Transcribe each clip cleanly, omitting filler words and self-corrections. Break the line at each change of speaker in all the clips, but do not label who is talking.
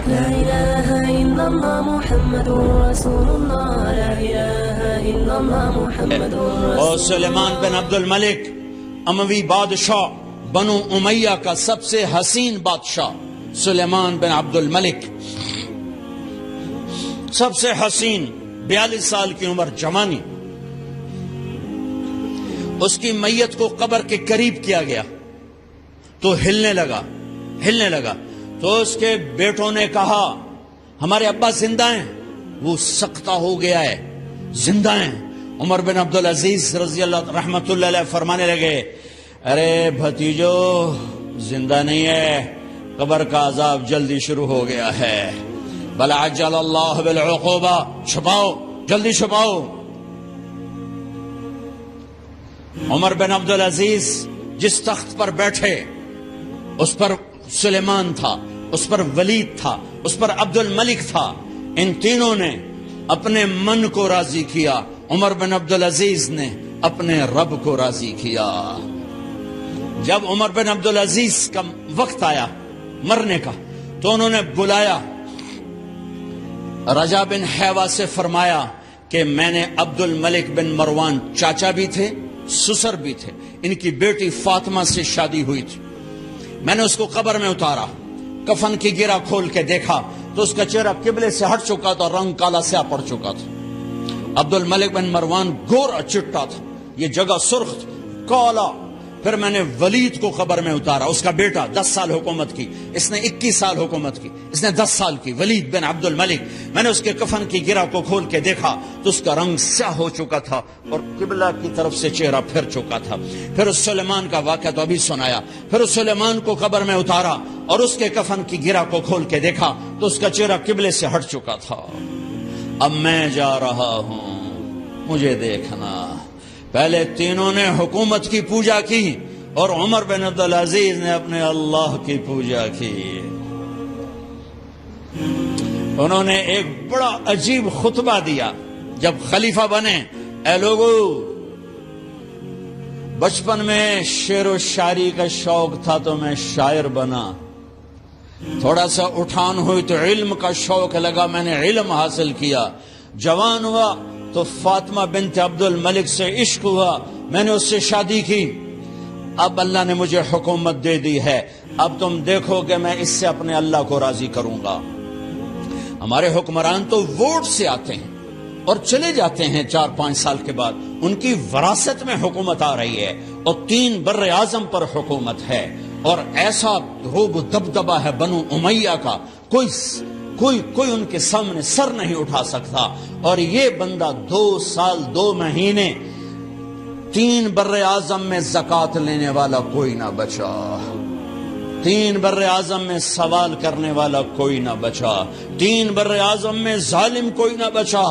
لا إله إلا الله محمد رسول الله لا إله إلا الله محمد رسول
اور سلیمان بن عبد الملک اموی بادشاہ بنو امیہ کا سب سے حسین بادشاہ سلیمان بن عبد الملک، سب سے حسین، 42 سال کی عمر، جوانی. اس کی میت کو قبر کے قریب کیا گیا تو ہلنے لگا تو اس کے بیٹوں نے کہا ہمارے ابا زندہ ہیں. وہ سکتہ ہو گیا ہے، زندہ ہیں. عمر بن عبدالعزیز رضی اللہ رحمت اللہ علیہ فرمانے لگے ارے بھتیجو زندہ نہیں ہے، قبر کا عذاب جلدی شروع ہو گیا ہے. بل عجل اللہ بالعقوبہ، چھپاؤ، جلدی چھپاؤ. عمر بن عبدالعزیز جس تخت پر بیٹھے اس پر سلیمان تھا، اس پر ولید تھا، اس پر عبد الملک تھا. ان تینوں نے اپنے من کو راضی کیا، عمر بن عبدالعزیز نے اپنے رب کو راضی کیا. جب عمر بن عبدالعزیز کا وقت آیا مرنے کا تو انہوں نے بلایا رجا بن حیوہ سے، فرمایا کہ میں نے عبد الملک بن مروان، چاچا بھی تھے سسر بھی تھے، ان کی بیٹی فاطمہ سے شادی ہوئی تھی. میں نے اس کو قبر میں اتارا، کفن کی گرہ کھول کے دیکھا تو اس کا چہرہ قبلے سے ہٹ چکا تھا، رنگ کالا سیاہ پڑ چکا تھا. عبد الملک بن مروان گورا چٹا تھا، یہ جگہ سرخ تھی، کالا. پھر میں نے ولید کو قبر میں اتارا، اس کا بیٹا 10 سال حکومت کی، اس نے 21 سال حکومت کی، اس نے 10 سال کی، ولید بن عبد الملک. میں نے اس کے کفن کی گرہ کو کھول کے دیکھا تو اس کا رنگ سیاہ ہو چکا تھا اور قبلہ کی طرف سے چہرہ پھر چکا تھا. پھر اس سلیمان کا واقعہ تو ابھی سنایا. پھر اس سلیمان کو قبر میں اتارا اور اس کے کفن کی گرہ کو کھول کے دیکھا تو اس کا چہرہ قبلے سے ہٹ چکا تھا. اب میں جا رہا ہوں، مجھے دیکھنا. پہلے تینوں نے حکومت کی پوجا کی اور عمر بن عبدالعزیز نے اپنے اللہ کی پوجا کی. انہوں نے ایک بڑا عجیب خطبہ دیا جب خلیفہ بنے. اے لوگو، بچپن میں شعر و شاعری کا شوق تھا تو میں شاعر بنا، تھوڑا سا اٹھان ہوئی تو علم کا شوق لگا، میں نے علم حاصل کیا. جوان ہوا تو فاطمہ بنت عبد الملک سے عشق ہوا، میں نے اس سے شادی کی. اب اللہ نے مجھے حکومت دے دی ہے، اب تم دیکھو کہ میں اس سے اپنے اللہ کو راضی کروں گا. ہمارے حکمران تو ووٹ سے آتے ہیں اور چلے جاتے ہیں 4-5 سال کے بعد، ان کی وراثت میں حکومت آ رہی ہے اور 3 بر اعظم پر حکومت ہے اور ایسا روب و دبدبہ ہے بنو امیہ کا، کوئی ان کے سامنے سر نہیں اٹھا سکتا. اور یہ بندہ 2 سال 2 مہینے 3 بر اعظم میں زکوٰۃ لینے والا کوئی نہ بچا، 3 بر اعظم میں سوال کرنے والا کوئی نہ بچا، 3 بر اعظم میں ظالم کوئی نہ بچا،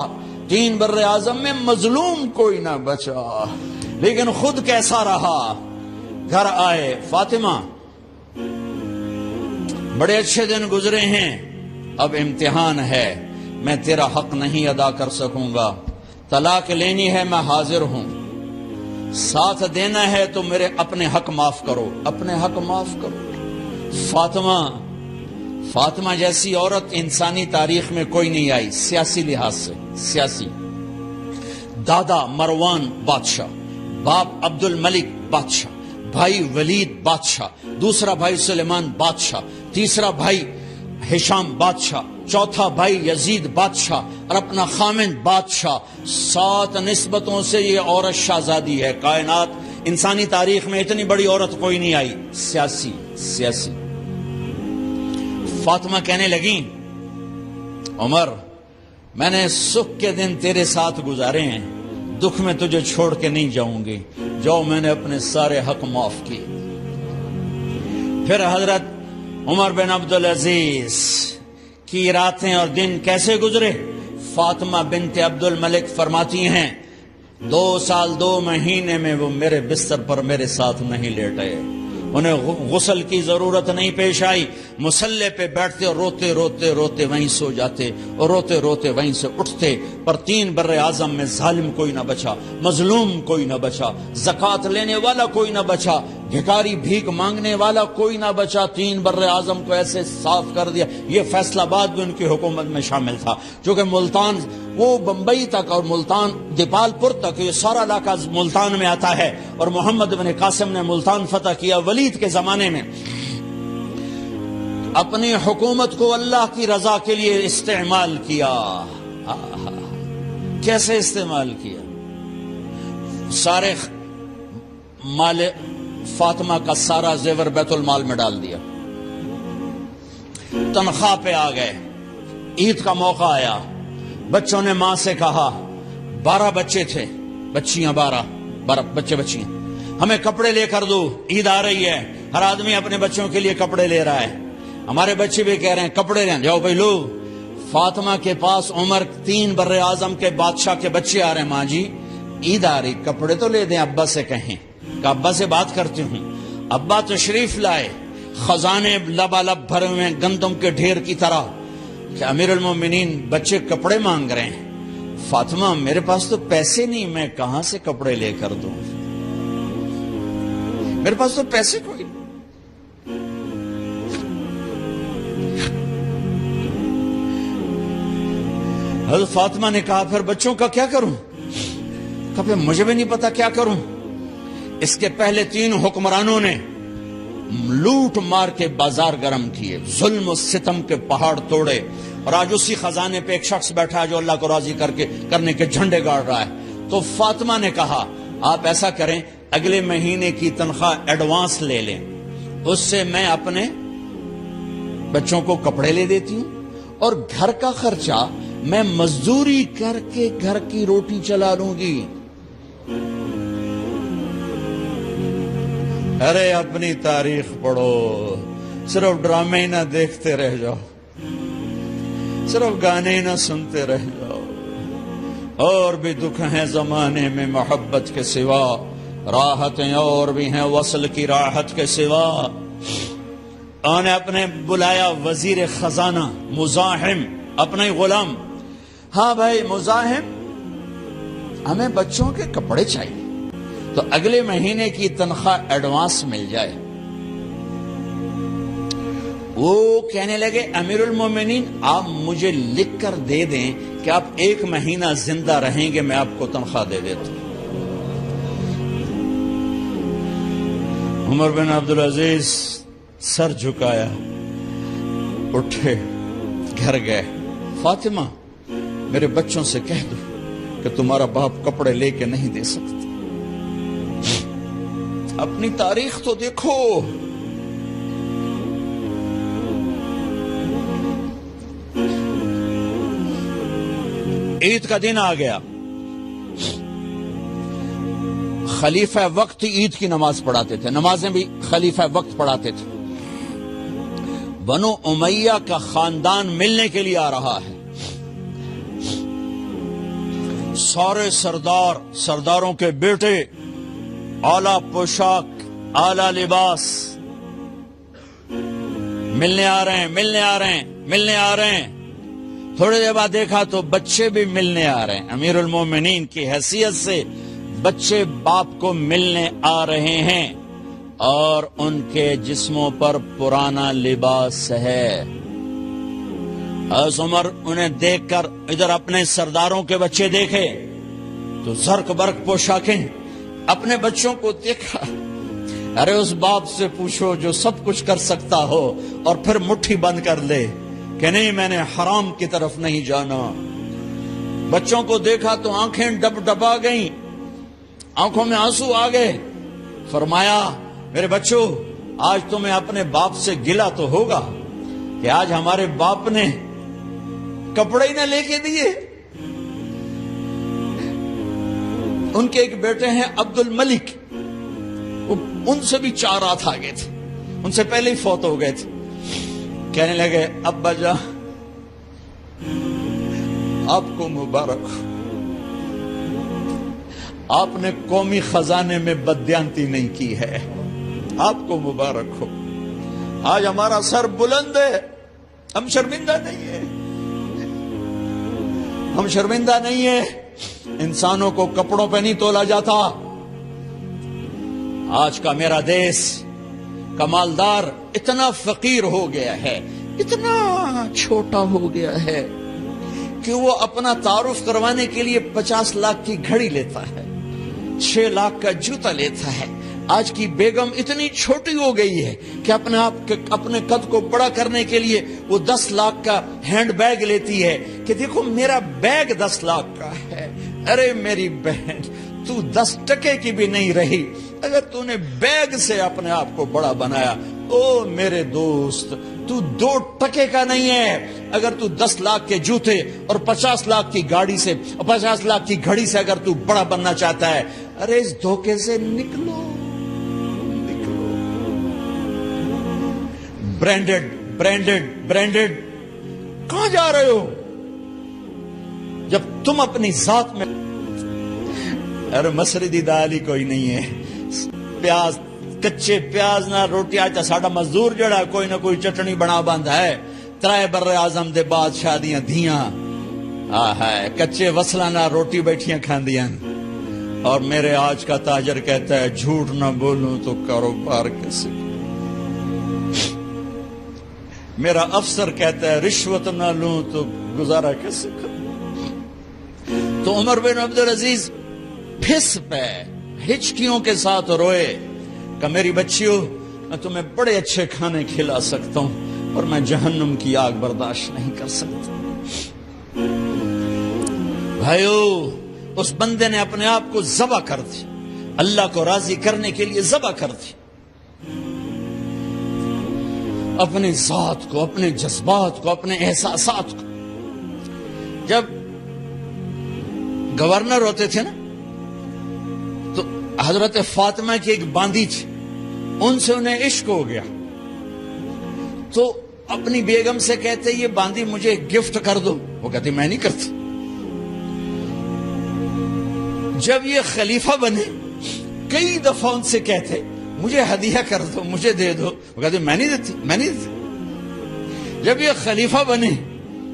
3 بر اعظم میں مظلوم کوئی نہ بچا. لیکن خود کیسا رہا؟ گھر آئے، فاطمہ بڑے اچھے دن گزرے ہیں، اب امتحان ہے، میں تیرا حق نہیں ادا کر سکوں گا، طلاق لینی ہے میں حاضر ہوں، ساتھ دینا ہے تو میرے اپنے حق معاف کرو، اپنے حق معاف کرو. فاطمہ جیسی عورت انسانی تاریخ میں کوئی نہیں آئی، سیاسی لحاظ سے، سیاسی. دادا مروان بادشاہ، باپ عبد الملک بادشاہ، بھائی ولید بادشاہ، دوسرا بھائی سلیمان بادشاہ، تیسرا بھائی ہشام بادشاہ، چوتھا بھائی یزید بادشاہ اور اپنا خامند بادشاہ. 7 نسبتوں سے یہ عورت شہزادی ہے. کائنات انسانی تاریخ میں اتنی بڑی عورت کوئی نہیں آئی، سیاسی. فاطمہ کہنے لگیں عمر، میں نے سکھ کے دن تیرے ساتھ گزارے ہیں، دکھ میں تجھے چھوڑ کے نہیں جاؤں گی، جو میں نے اپنے سارے حق معاف کیے. پھر حضرت عمر بن عبدالعزیز کی راتیں اور دن کیسے گزرے؟ فاطمہ بنت عبد الملک فرماتی ہیں 2 سال 2 مہینے میں وہ میرے بستر پر میرے ساتھ نہیں لیٹے، انہیں غسل کی ضرورت نہیں پیش آئی، مصلے پہ بیٹھتے اور روتے روتے روتے وہیں سو جاتے اور روتے روتے وہیں سے اٹھتے، پر 3 بر اعظم میں ظالم کوئی نہ بچا، مظلوم کوئی نہ بچا، زکوٰۃ لینے والا کوئی نہ بچا، بھکاری بھیک مانگنے والا کوئی نہ بچا۔ 3 بر اعظم کو ایسے صاف کر دیا۔ یہ فیصل آباد بھی ان کی حکومت میں شامل تھا، چونکہ ملتان وہ بمبئی تک اور ملتان دیپال پور تک یہ سارا علاقہ ملتان میں آتا ہے، اور محمد بن قاسم نے ملتان فتح کیا ولید کے زمانے میں۔ اپنی حکومت کو اللہ کی رضا کے لیے استعمال کیا۔ کیسے استعمال کیا؟ سارے مال فاطمہ کا سارا زیور بیت المال میں ڈال دیا، تنخواہ پہ آ گئے، عید کا موقع آیا، بچوں نے ماں سے کہا، 12 بچے تھے، بچیاں 12 بچے بچیاں، ہمیں کپڑے لے کر دو، عید آ رہی ہے، ہر آدمی اپنے بچوں کے لیے کپڑے لے رہا ہے، ہمارے بچے بھی کہہ رہے ہیں کپڑے لیں، جاؤ بھائی لو۔ فاطمہ کے پاس عمر 3 بر اعظم کے بادشاہ کے بچے آ رہے ہیں، ماں جی عید آ رہی، کپڑے تو لے دیں، ابا سے کہیں کہ ابا سے بات کرتی ہوں۔ ابا تشریف لائے، خزانے لبالب بھرے ہوئے گندم کے ڈھیر کی طرح، کہ امیر المومنین بچے کپڑے مانگ رہے ہیں۔ فاطمہ میرے پاس تو پیسے نہیں، میں کہاں سے کپڑے لے کر دوں، میرے پاس تو پیسے کوئی نہیں۔ حضرت فاطمہ نے کہا پھر بچوں کا کیا کروں؟ کہا پھر مجھے بھی نہیں پتا کیا کروں۔ اس کے پہلے 3 حکمرانوں نے لوٹ مار کے بازار گرم کیے، ظلم و ستم کے پہاڑ توڑے، اور آج اسی خزانے پہ ایک شخص بیٹھا ہے جو اللہ کو راضی کرنے کے جھنڈے گاڑ رہا ہے۔ تو فاطمہ نے کہا آپ ایسا کریں، اگلے مہینے کی تنخواہ ایڈوانس لے لیں، اس سے میں اپنے بچوں کو کپڑے لے دیتی ہوں، اور گھر کا خرچہ میں مزدوری کر کے گھر کی روٹی چلا لوں گی۔ ارے اپنی تاریخ پڑھو، صرف ڈرامے ہی نہ دیکھتے رہ جاؤ، صرف گانے ہی نہ سنتے رہ جاؤ۔ اور بھی دکھ ہیں زمانے میں محبت کے سوا، راحتیں اور بھی ہیں وصل کی راحت کے سوا۔ انہوں نے اپنے بلایا وزیر خزانہ مزاحم، اپنا ہی غلام، ہاں بھائی مزاحم ہمیں بچوں کے کپڑے چاہیے، تو اگلے مہینے کی تنخواہ ایڈوانس مل جائے۔ وہ کہنے لگے امیر المومنین آپ مجھے لکھ کر دے دیں کہ آپ 1 مہینہ زندہ رہیں گے، میں آپ کو تنخواہ دے دیتا ہوں۔ عمر بن عبدالعزیز سر جھکایا، اٹھے، گھر گئے، فاطمہ میرے بچوں سے کہہ دو کہ تمہارا باپ کپڑے لے کے نہیں دے سکتا۔ اپنی تاریخ تو دیکھو، عید کا دن آ گیا، خلیفہ وقت عید کی نماز پڑھاتے تھے، نمازیں بھی خلیفہ وقت پڑھاتے تھے۔ بنو امیہ کا خاندان ملنے کے لیے آ رہا ہے، سارے سرداروں کے بیٹے اعلیٰ پوشاک، اعلیٰ لباس، ملنے آ رہے ہیں۔ تھوڑی دیر بعد دیکھا تو بچے بھی ملنے آ رہے ہیں، امیر المومنین کی حیثیت سے بچے باپ کو ملنے آ رہے ہیں، اور ان کے جسموں پر پرانا لباس ہے۔ حضرت عمر انہیں دیکھ کر ادھر اپنے سرداروں کے بچے دیکھے تو زرق برق پوشاکیں، اپنے بچوں کو دیکھا، ارے اس باپ سے پوچھو جو سب کچھ کر سکتا ہو اور پھر مٹھی بند کر لے کہ نہیں میں نے حرام کی طرف نہیں جانا۔ بچوں کو دیکھا تو آنکھیں ڈب ڈبا گئیں، آنکھوں میں آنسو آ گئے۔ فرمایا میرے بچوں آج تمہیں اپنے باپ سے گلہ تو ہوگا کہ آج ہمارے باپ نے کپڑے ہی نہ لے کے دیے۔ ان کے ایک بیٹے ہیں عبد الملک، ان سے بھی 4 رات آگے تھے، ان سے پہلے ہی فوت ہو گئے تھے۔ کہنے لگے ابا جان آپ کو مبارک، آپ نے قومی خزانے میں بددیانتی نہیں کی ہے، آپ کو مبارک ہو. آج ہمارا سر بلند ہے, ہم شرمندہ نہیں ہیں, ہم شرمندہ نہیں ہیں. انسانوں کو کپڑوں پہ نہیں تولا جاتا. آج کا میرا دیس کا مالدار اتنا فقیر ہو گیا ہے, اتنا چھوٹا ہو گیا ہے کہ وہ اپنا تعارف کروانے کے لیے 50 لاکھ کی گھڑی لیتا ہے, 6 لاکھ کا جوتا لیتا ہے. آج کی بیگم اتنی چھوٹی ہو گئی ہے کہ اپنے قد کو بڑا کرنے کے لیے وہ 10 لاکھ کا ہینڈ بیگ لیتی ہے کہ دیکھو میرا بیگ 10 لاکھ کا ہے. ارے میری بہن, تو 10 ٹکے کی بھی نہیں رہی اگر تو نے بیگ سے اپنے آپ کو بڑا بنایا. او میرے دوست, تو 2 ٹکے کا نہیں ہے اگر تو 10 لاکھ کے جوتے اور 50 لاکھ کی گاڑی سے, 50 لاکھ کی گھڑی سے اگر تو بڑا بننا چاہتا ہے. ارے اس دھوکے سے نکلو. برانڈڈ برانڈڈ برانڈڈ کہاں جا رہے ہو جب تم اپنی ذات میں. ارے مسردی دال ہی کوئی نہیں ہے, پیاز, کچے پیاز نہ روٹی. آج ساڈا مزدور جڑا کوئی نہ کوئی چٹنی بنا بند ہے. 3 بر اعظم دے بعد شادیاں دھیاں کچے وصلہ نہ روٹی بیٹھیاں کھاندیاں. اور میرے آج کا تاجر کہتا ہے جھوٹ نہ بولوں تو کاروبار کیسے. میرا افسر کہتا ہے رشوت نہ لوں تو گزارا کیسے کروں. تو عمر بن عبدالعزیز پھس پہ ہچکیوں کے ساتھ روئے کہ میری بچیوں میں تمہیں بڑے اچھے کھانے کھلا سکتا ہوں اور میں جہنم کی آگ برداشت نہیں کر سکتا. بھائیو, اس بندے نے اپنے آپ کو ذبح کر دی, اللہ کو راضی کرنے کے لیے ذبح کر دی. اپنی ذات کو, اپنے جذبات کو, اپنے احساسات کو. جب گورنر ہوتے تھے نا تو حضرت فاطمہ کی ایک باندی تھی, ان سے انہیں عشق ہو گیا تو اپنی بیگم سے کہتے یہ باندی مجھے گفٹ کر دو. وہ کہتی میں نہیں کرتی. جب یہ خلیفہ بنے کئی دفعہ ان سے کہتے مجھے ہدیہ کر دو, مجھے دے دو. وہ کہتے میں نہیں دیتی, میں نہیں دیتی. جب یہ خلیفہ بنے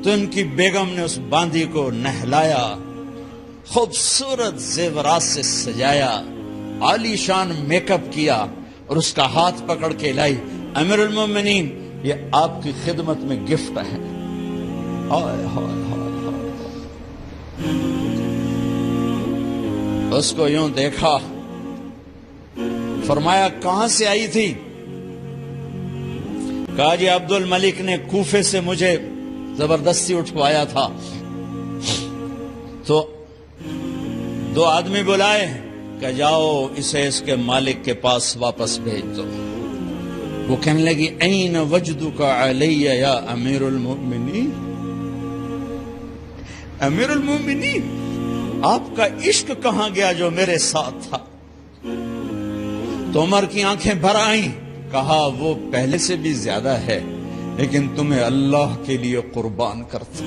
تو ان کی بیگم نے اس باندی کو نہلایا, خوبصورت زیورات سے سجایا, عالی شان میک اپ کیا اور اس کا ہاتھ پکڑ کے لائی. امیر المومنین یہ آپ کی خدمت میں گفٹ ہے. ہائے ہائے ہائے ہائے. اس کو یوں دیکھا, فرمایا کہاں سے آئی تھی؟ کہا جی عبد الملک نے کوفے سے مجھے زبردستی اٹھوایا تھا. تو 2 آدمی بلائے کہ جاؤ اسے اس کے مالک کے پاس واپس بھیج دو. وہ کہنے لگی این وجدک علی یا امیر المؤمنین. امیر المؤمنین آپ کا عشق کہاں گیا جو میرے ساتھ تھا؟ تو عمر کی آنکھیں بھر آئیں. کہا وہ پہلے سے بھی زیادہ ہے لیکن تمہیں اللہ کے لیے قربان کرتا,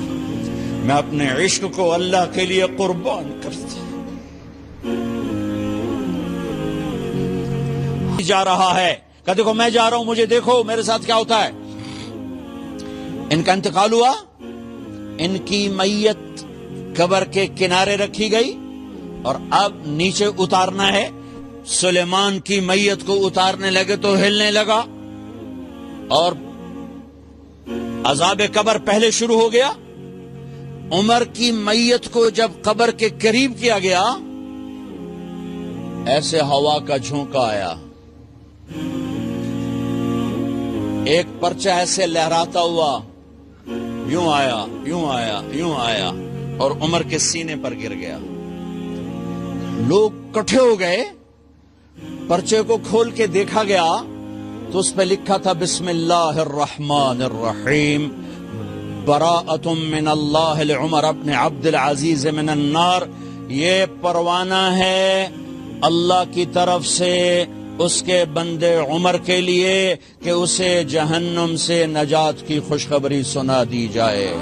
میں اپنے عشق کو اللہ کے لیے قربان کرتا. جا رہا ہے کہ دیکھو میں جا رہا ہوں, مجھے دیکھو میرے ساتھ کیا ہوتا ہے. ان کا انتقال ہوا, ان کی میت قبر کے کنارے رکھی گئی اور اب نیچے اتارنا ہے. سلیمان کی میت کو اتارنے لگے تو ہلنے لگا اور عذاب قبر پہلے شروع ہو گیا. عمر کی میت کو جب قبر کے قریب کیا گیا ایسے ہوا کا جھونکا آیا, ایک پرچہ ایسے لہراتا ہوا یوں آیا یوں آیا یوں آیا اور عمر کے سینے پر گر گیا. لوگ اکٹھے ہو گئے, پرچے کو کھول کے دیکھا گیا تو اس پہ لکھا تھا بسم اللہ الرحمن الرحیم براءۃ من اللہ لعمر ابن عبد العزیز من النار. یہ پروانہ ہے اللہ کی طرف سے اس کے بندے عمر کے لیے کہ اسے جہنم سے نجات کی خوشخبری سنا دی جائے.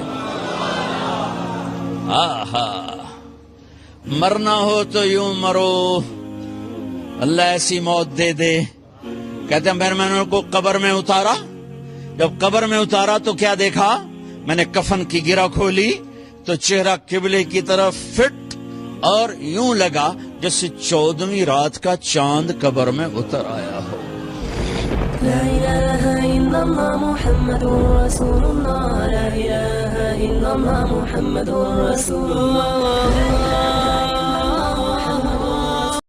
آہا, مرنا ہو تو یوں مرو, اللہ ایسی موت دے دے کہتے ہیں میں نے ان کو قبر میں اتارا. جب قبر میں اتارا تو کیا دیکھا؟ میں نے کفن کی گرہ کھولی تو چہرہ قبلے کی طرف فٹ اور یوں لگا جیسے 14ویں رات کا چاند قبر میں اتر آیا ہو.
لا إله إلا الله محمد رسول الله لا إله إلا الله محمد رسول الله